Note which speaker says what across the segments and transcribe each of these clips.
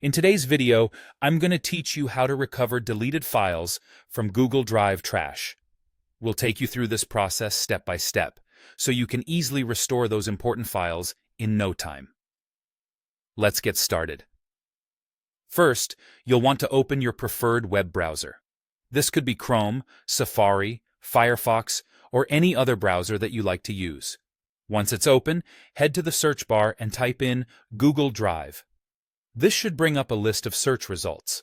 Speaker 1: In today's video, I'm going to teach you how to recover deleted files from Google Drive trash. We'll take you through this process step by step, so you can easily restore those important files in no time. Let's get started. First, you'll want to open your preferred web browser. This could be Chrome, Safari, Firefox, or any other browser that you like to use. Once it's open, head to the search bar and type in Google Drive. This should bring up a list of search results.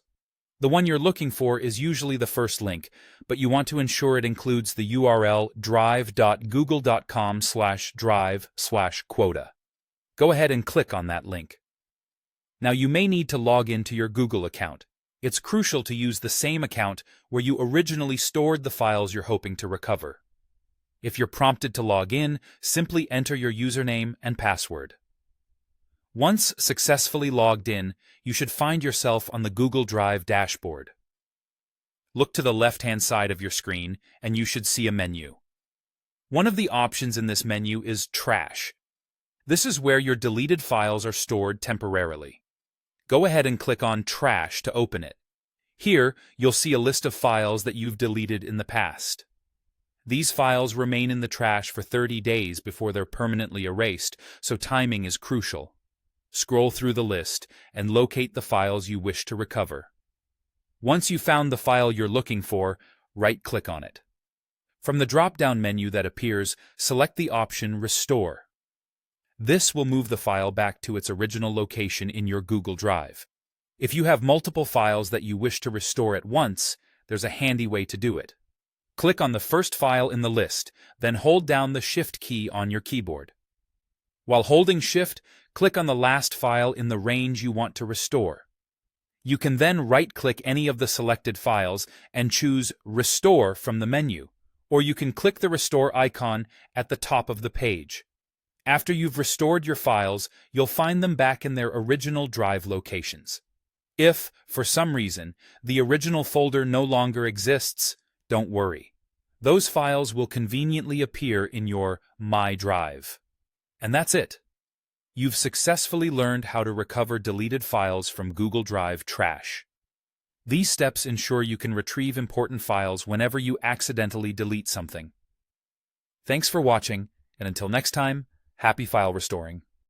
Speaker 1: The one you're looking for is usually the first link, but you want to ensure it includes the URL drive.google.com/drive/quota. Go ahead and click on that link. Now you may need to log into your Google account. It's crucial to use the same account where you originally stored the files you're hoping to recover. If you're prompted to log in, simply enter your username and password. Once successfully logged in, you should find yourself on the Google Drive dashboard. Look to the left-hand side of your screen, and you should see a menu. One of the options in this menu is Trash. This is where your deleted files are stored temporarily. Go ahead and click on Trash to open it. Here, you'll see a list of files that you've deleted in the past. These files remain in the trash for 30 days before they're permanently erased, so timing is crucial. Scroll through the list and locate the files you wish to recover. Once you've found the file you're looking for, right-click on it. From the drop-down menu that appears, select the option Restore. This will move the file back to its original location in your Google Drive. If you have multiple files that you wish to restore at once, there's a handy way to do it. Click on the first file in the list, then hold down the Shift key on your keyboard. While holding Shift, click on the last file in the range you want to restore. You can then right-click any of the selected files and choose Restore from the menu, or you can click the Restore icon at the top of the page. After you've restored your files, you'll find them back in their original Drive locations. If, for some reason, the original folder no longer exists, don't worry. Those files will conveniently appear in your My Drive. And that's it. You've successfully learned how to recover deleted files from Google Drive trash. These steps ensure you can retrieve important files whenever you accidentally delete something. Thanks for watching, and until next time, happy file restoring.